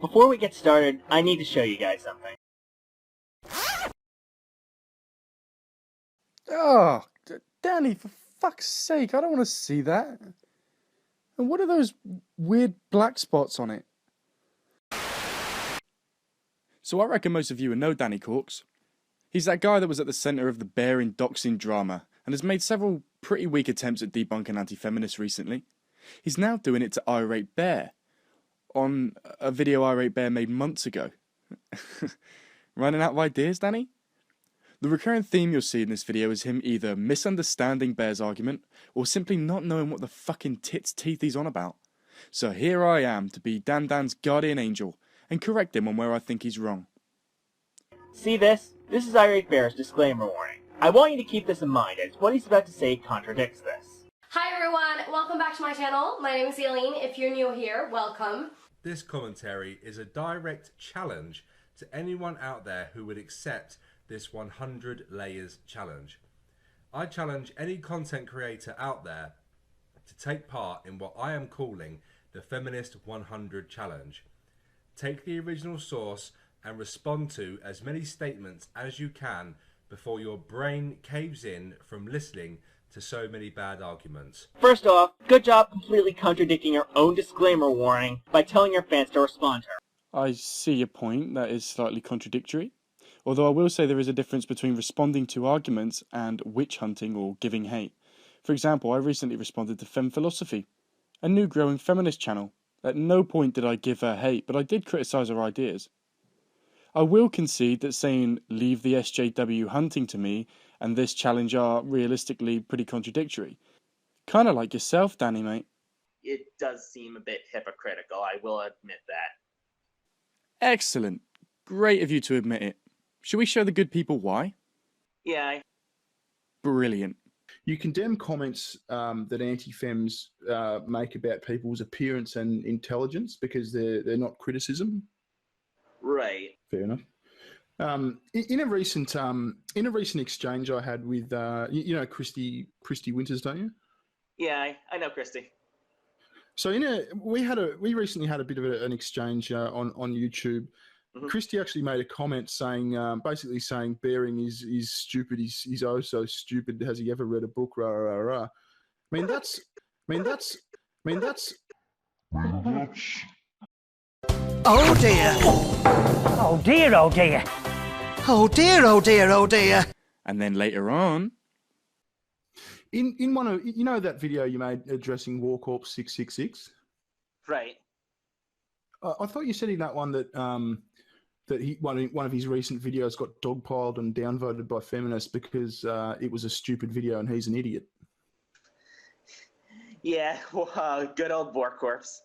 before we get started, I need to show you guys something. Oh, Danny, for fuck's sake, I don't want to see that. And what are those weird black spots on it? So I reckon most of you know Danny Korcz. He's that guy that was at the centre of the bear in doxing drama and has made several pretty weak attempts at debunking anti-feminists recently. He's now doing it to Irate Bear on a video Irate Bear made months ago. Running out of ideas, Danny? The recurring theme you'll see in this video is him either misunderstanding Bear's argument or simply not knowing what the fucking tit's teeth he's on about. So here I am to be Dan's guardian angel and correct him on where I think he's wrong. See this? This is Irate Bear's disclaimer warning. I want you to keep this in mind as what he's about to say contradicts this. Hi everyone, welcome back to my channel. My name is Aileen. If you're new here, welcome. This commentary is a direct challenge to anyone out there who would accept this 100 layers challenge. I challenge any content creator out there to take part in what I am calling the Feminist 100 challenge. Take the original source and respond to as many statements as you can before your brain caves in from listening to so many bad arguments. First off, good job completely contradicting your own disclaimer warning by telling your fans to respond to her. I see your point, that is slightly contradictory. Although I will say there is a difference between responding to arguments and witch hunting or giving hate. For example, I recently responded to Fem Philosophy, a new growing feminist channel. At no point did I give her hate, but I did criticise her ideas. I will concede that saying leave the SJW hunting to me and this challenge are realistically pretty contradictory. Kinda like yourself, Danny, mate. It does seem a bit hypocritical, I will admit that. Excellent. Great of you to admit it. Shall we show the good people why? Yeah. Brilliant. You condemn comments that anti-fems make about people's appearance and intelligence because they're not criticism. Right. Fair enough. In a recent exchange I had with you know Christy Winters, don't you? Yeah, I know Christy. So we recently had a bit of an exchange on YouTube. Mm-hmm. Christy actually made a comment saying basically saying Bearing is stupid. He's oh so stupid. Has he ever read a book? Rah rah rah. I mean that's. Oh dear. Oh dear, oh dear. Oh dear, oh dear, oh dear. And then later on, in one of that video you made addressing Korcz 666. Right. I thought you said in that one that that one of his recent videos got dogpiled and downvoted by feminists because it was a stupid video and he's an idiot. Yeah, good old Korcz.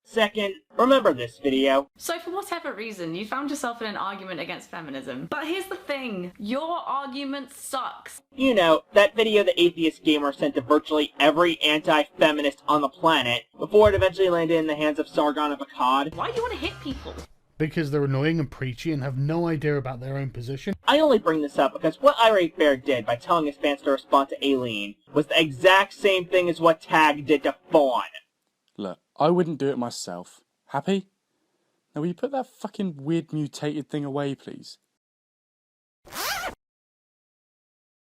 Second, remember this video. So for whatever reason, you found yourself in an argument against feminism. But here's the thing, your argument sucks. You know, that video the atheist gamer sent to virtually every anti-feminist on the planet before it eventually landed in the hands of Sargon of Akkad. Why do you want to hit people? Because they're annoying and preachy and have no idea about their own position. I only bring this up because what Irate Bear did by telling his fans to respond to Aileen was the exact same thing as what Tag did to Fawn. Look, I wouldn't do it myself. Happy? Now will you put that fucking weird mutated thing away, please? I'm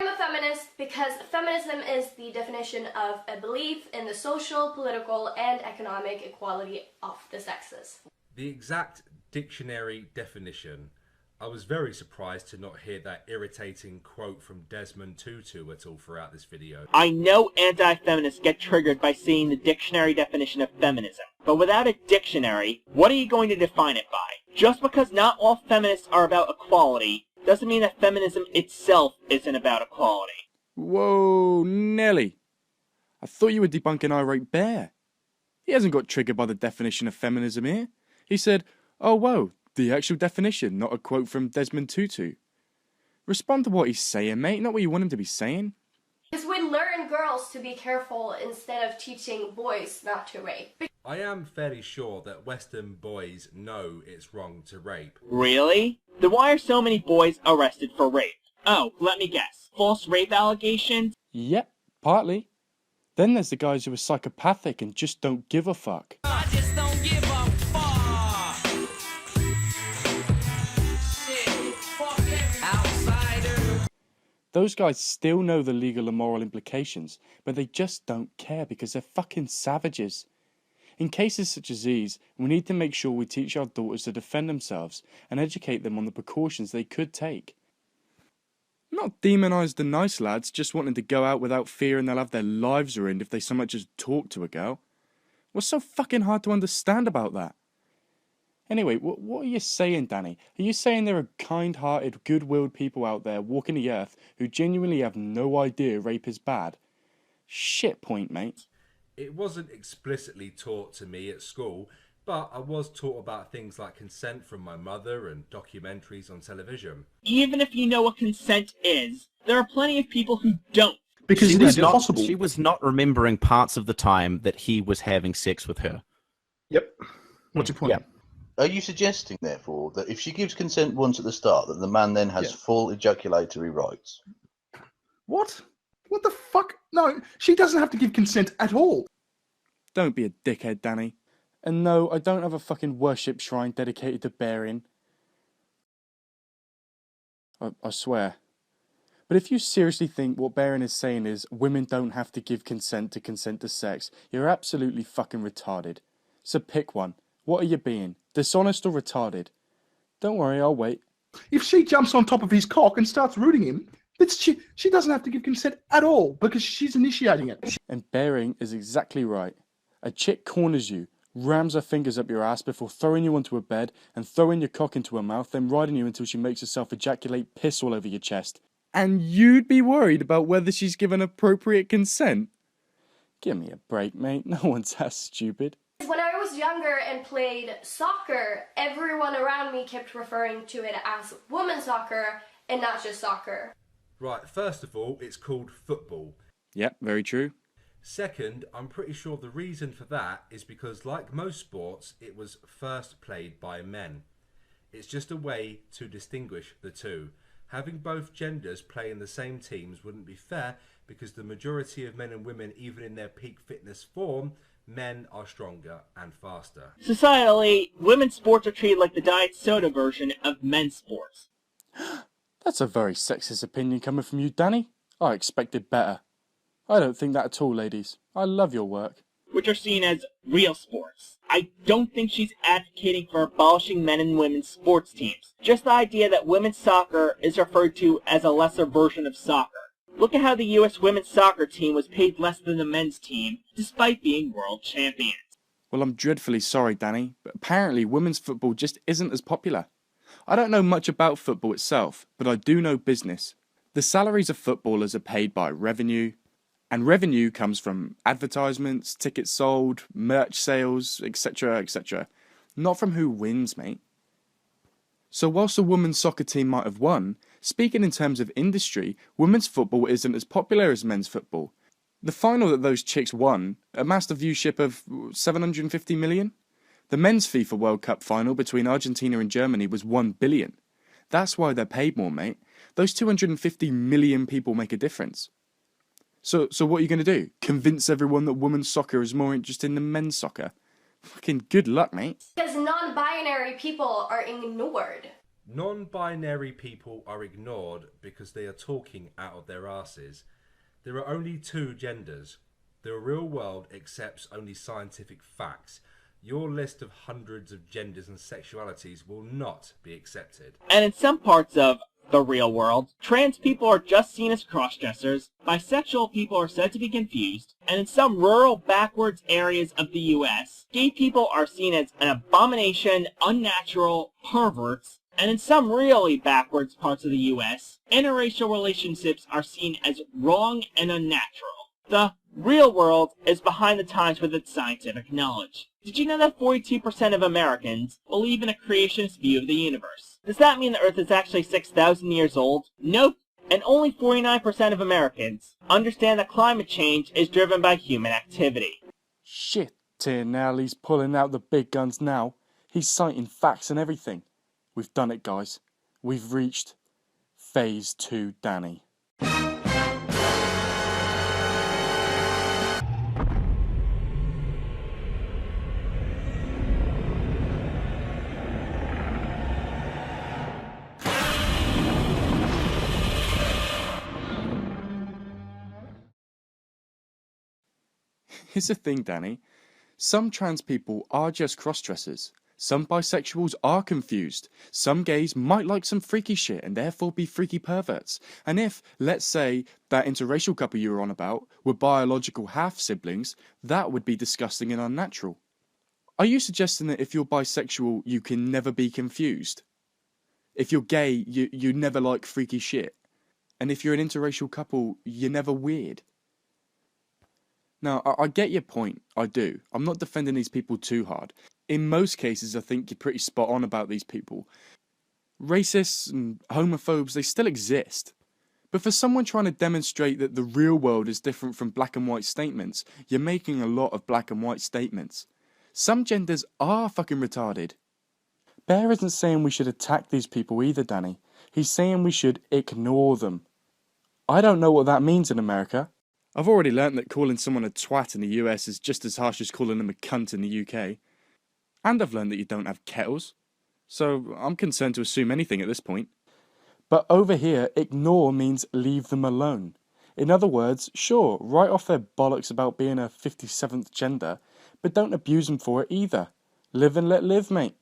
a feminist because feminism is the definition of a belief in the social, political, and economic equality of the sexes. The exact dictionary definition. I was very surprised to not hear that irritating quote from Desmond Tutu at all throughout this video. I know anti-feminists get triggered by seeing the dictionary definition of feminism, but without a dictionary, what are you going to define it by? Just because not all feminists are about equality, doesn't mean that feminism itself isn't about equality. Whoa, Nelly. I thought you were debunking Irate Bear. He hasn't got triggered by the definition of feminism here. He said, oh whoa, the actual definition, not a quote from Desmond Tutu. Respond to what he's saying, mate, not what you want him to be saying. Because we learn girls to be careful instead of teaching boys not to rape. I am fairly sure that Western boys know it's wrong to rape. Really? Then why are so many boys arrested for rape? Oh, let me guess. False rape allegations? Yep, partly. Then there's the guys who are psychopathic and just don't give a fuck. I just don't give a fuck. Shit, fuck every outsider. Those guys still know the legal and moral implications, but they just don't care because they're fucking savages. In cases such as these, we need to make sure we teach our daughters to defend themselves and educate them on the precautions they could take. Not demonise the nice lads just wanting to go out without fear and they'll have their lives ruined if they so much as talk to a girl. What's so fucking hard to understand about that? Anyway, what are you saying, Danny? Are you saying there are kind-hearted, good-willed people out there walking the earth who genuinely have no idea rape is bad? Shit point, mate. It wasn't explicitly taught to me at school, but I was taught about things like consent from my mother and documentaries on television. Even if you know what consent is, there are plenty of people who don't. Because it is possible. She was not remembering parts of the time that he was having sex with her. Yep. What's your point? Yeah. Are you suggesting, therefore, that if she gives consent once at the start, that the man then has full ejaculatory rights? What? What the fuck? No, she doesn't have to give consent at all. Don't be a dickhead, Danny. And no, I don't have a fucking worship shrine dedicated to bearing. I swear. But if you seriously think what Baron is saying is women don't have to give consent to sex, you're absolutely fucking retarded. So pick one. What are you being? Dishonest or retarded? Don't worry, I'll wait. If she jumps on top of his cock and starts rooting him, she doesn't have to give consent at all because she's initiating it. And Baring is exactly right. A chick corners you, rams her fingers up your ass before throwing you onto a bed and throwing your cock into her mouth, then riding you until she makes herself ejaculate piss all over your chest. And you'd be worried about whether she's given appropriate consent? Give me a break, mate. No one's that stupid. When I was younger and played soccer, everyone around me kept referring to it as women's soccer and not just soccer. Right, first of all, it's called football. Yep, very true. Second, I'm pretty sure the reason for that is because, like most sports, it was first played by men. It's just a way to distinguish the two. Having both genders play in the same teams wouldn't be fair because the majority of men and women, even in their peak fitness form, men are stronger and faster. Societally, women's sports are treated like the diet soda version of men's sports. That's a very sexist opinion coming from you, Danny. I expected better. I don't think that at all, ladies. I love your work. Which are seen as real sports. I don't think she's advocating for abolishing men and women's sports teams. Just the idea that women's soccer is referred to as a lesser version of soccer. Look at how the US women's soccer team was paid less than the men's team, despite being world champions. Well, I'm dreadfully sorry, Danny, but apparently women's football just isn't as popular. I don't know much about football itself, but I do know business. The salaries of footballers are paid by revenue, and revenue comes from advertisements, tickets sold, merch sales, etc., etc. Not from who wins, mate. So whilst a women's soccer team might have won, speaking in terms of industry, women's football isn't as popular as men's football. The final that those chicks won amassed a viewership of 750 million. The men's FIFA World Cup final between Argentina and Germany was 1 billion. That's why they're paid more, mate. Those 250 million people make a difference. So what are you going to do? Convince everyone that women's soccer is more interesting than men's soccer? Fucking good luck, mate. Because non-binary people are ignored. Non-binary people are ignored because they are talking out of their asses. There are only two genders. The real world accepts only scientific facts. Your list of hundreds of genders and sexualities will not be accepted. And in some parts of the real world, trans people are just seen as cross-dressers, bisexual people are said to be confused, and in some rural, backwards areas of the US, gay people are seen as an abomination, unnatural, perverts, and in some really backwards parts of the US, interracial relationships are seen as wrong and unnatural. The real world is behind the times with its scientific knowledge. Did you know that 42% of Americans believe in a creationist view of the universe? Does that mean the Earth is actually 6,000 years old? Nope. And only 49% of Americans understand that climate change is driven by human activity. Shit, now he's pulling out the big guns now. He's citing facts and everything. We've done it, guys. We've reached Phase 2, Danny. Here's the thing, Danny. Some trans people are just cross-dressers. Some bisexuals are confused. Some gays might like some freaky shit and therefore be freaky perverts. And if, let's say, that interracial couple you were on about were biological half-siblings, that would be disgusting and unnatural. Are you suggesting that if you're bisexual, you can never be confused? If you're gay, you never like freaky shit? And if you're an interracial couple, you're never weird? Now, I get your point, I do. I'm not defending these people too hard. In most cases, I think you're pretty spot on about these people. Racists and homophobes, they still exist. But for someone trying to demonstrate that the real world is different from black and white statements, you're making a lot of black and white statements. Some genders are fucking retarded. Bear isn't saying we should attack these people either, Danny. He's saying we should ignore them. I don't know what that means in America. I've already learnt that calling someone a twat in the US is just as harsh as calling them a cunt in the UK. And I've learned that you don't have kettles. So I'm concerned to assume anything at this point. But over here, ignore means leave them alone. In other words, sure, write off their bollocks about being a 57th gender, but don't abuse them for it either. Live and let live, mate.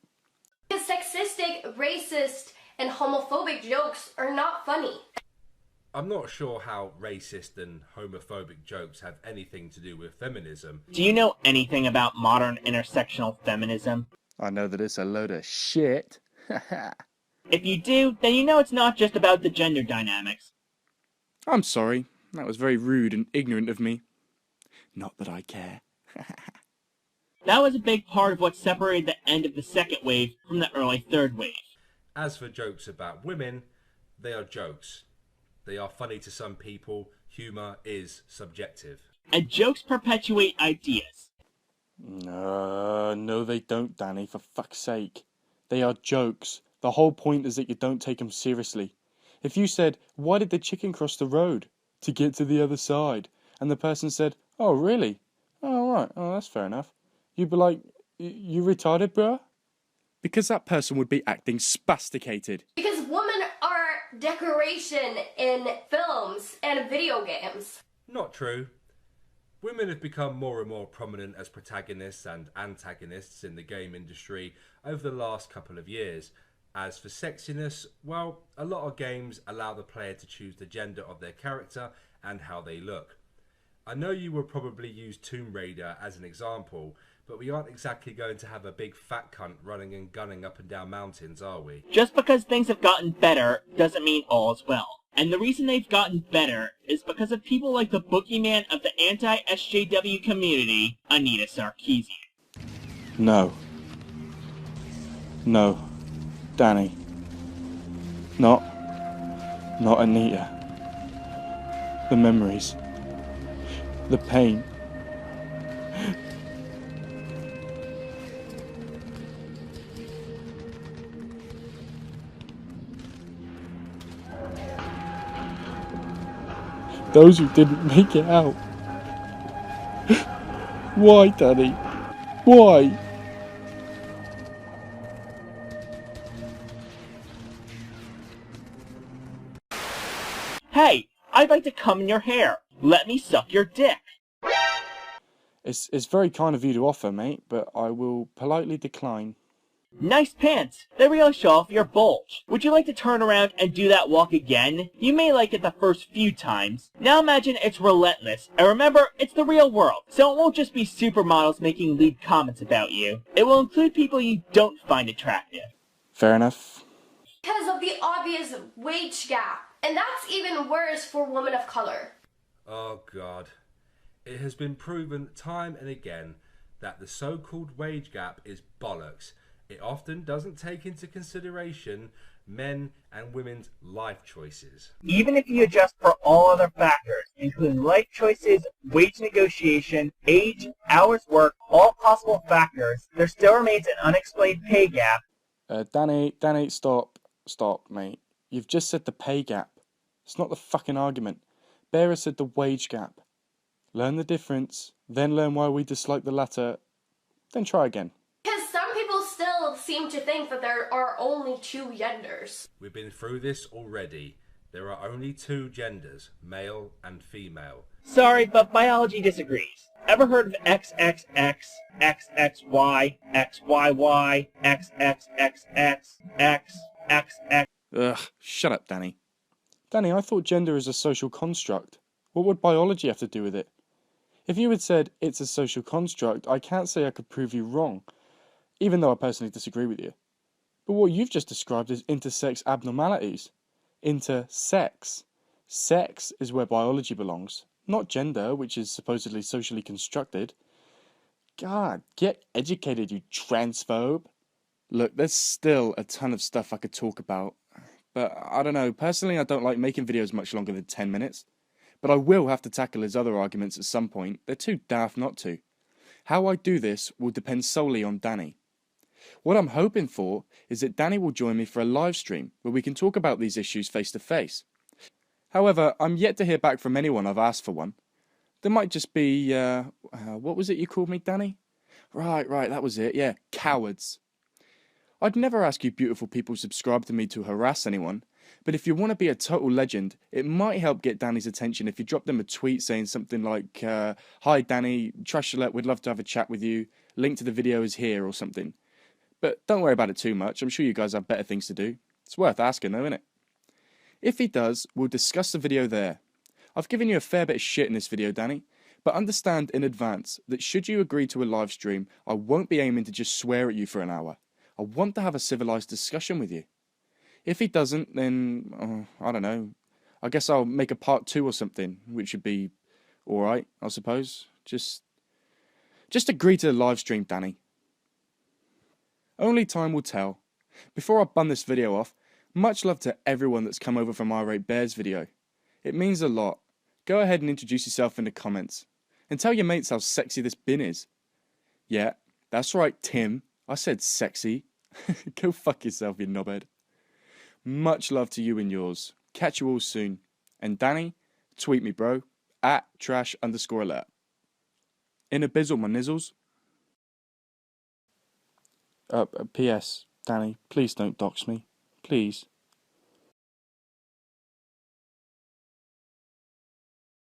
Because sexistic, racist, and homophobic jokes are not funny. I'm not sure how racist and homophobic jokes have anything to do with feminism. Do you know anything about modern intersectional feminism? I know that it's a load of shit. If you do, then you know it's not just about the gender dynamics. I'm sorry. That was very rude and ignorant of me. Not that I care. That was a big part of what separated the end of the second wave from the early third wave. As for jokes about women, they are jokes. They are funny to some people. Humour is subjective. And jokes perpetuate ideas. No, they don't, Danny, for fuck's sake. They are jokes. The whole point is that you don't take them seriously. If you said, why did the chicken cross the road? To get to the other side. And the person said, oh, really? Oh, right. Oh, that's fair enough. You'd be like, you retarded, bruh? Because that person would be acting spasticated. Because women are decoration in films and video games. Not true. Women have become more and more prominent as protagonists and antagonists in the game industry over the last couple of years. As for sexiness, well, a lot of games allow the player to choose the gender of their character and how they look. I know you will probably use Tomb Raider as an example, but we aren't exactly going to have a big fat cunt running and gunning up and down mountains, are we? Just because things have gotten better doesn't mean all is well. And the reason they've gotten better is because of people like the boogeyman of the anti-SJW community, Anita Sarkeesian. No. No. Danny. Not Anita. The memories. The pain. Those who didn't make it out. Why, Danny? Why? Hey, I'd like to come in your hair. Let me suck your dick. It's very kind of you to offer, mate, but I will politely decline. Nice pants. They really show off your bulge. Would you like to turn around and do that walk again? You may like it the first few times. Now imagine it's relentless. And remember, it's the real world. So it won't just be supermodels making lewd comments about you. It will include people you don't find attractive. Fair enough. Because of the obvious wage gap. And that's even worse for women of color. Oh God. It has been proven time and again that the so-called wage gap is bollocks. It often doesn't take into consideration men and women's life choices. Even if you adjust for all other factors, including life choices, wage negotiation, age, hours worked, all possible factors, there still remains an unexplained pay gap. Danny, stop, mate. You've just said the pay gap. It's not the fucking argument. Bearer said the wage gap. Learn the difference, then learn why we dislike the latter, then try again. Because some people still seem to think that there are only two genders. We've been through this already. There are only two genders, male and female. Sorry, but biology disagrees. Ever heard of XXX, XXY, XYY, XXXX, XXX? Ugh, shut up, Danny. Danny, I thought gender is a social construct. What would biology have to do with it? If you had said it's a social construct, I can't say I could prove you wrong, even though I personally disagree with you. But what you've just described is intersex abnormalities. Intersex. Sex is where biology belongs, not gender, which is supposedly socially constructed. God, get educated, you transphobe. Look, there's still a ton of stuff I could talk about, but I don't know, personally I don't like making videos much longer than 10 minutes. But I will have to tackle his other arguments at some point, they're too daft not to. How I do this will depend solely on Danny. What I'm hoping for is that Danny will join me for a live stream where we can talk about these issues face to face. However, I'm yet to hear back from anyone I've asked for one. There might just be, what was it you called me, Danny? Right, that was it, yeah, cowards. I'd never ask you beautiful people subscribe to me to harass anyone, but if you want to be a total legend, it might help get Danny's attention if you drop them a tweet saying something like, hi Danny, Trashulette would love to have a chat with you, link to the video is here or something. But don't worry about it too much, I'm sure you guys have better things to do. It's worth asking though, innit? If he does, we'll discuss the video there. I've given you a fair bit of shit in this video, Danny, but understand in advance that should you agree to a live stream, I won't be aiming to just swear at you for an hour. I want to have a civilized discussion with you. If he doesn't, then, I don't know, I guess I'll make a part 2 or something, which would be alright, I suppose. Just agree to the live stream, Danny. Only time will tell. Before I bun this video off, much love to everyone that's come over from Irate Bear's video. It means a lot. Go ahead and introduce yourself in the comments. And tell your mates how sexy this bin is. Yeah, that's right, Tim. I said sexy. Go fuck yourself, you knobhead. Much love to you and yours. Catch you all soon. And Danny, tweet me, bro. @trash_alert. In a bizzle, my nizzles. P.S. Danny, please don't dox me. Please.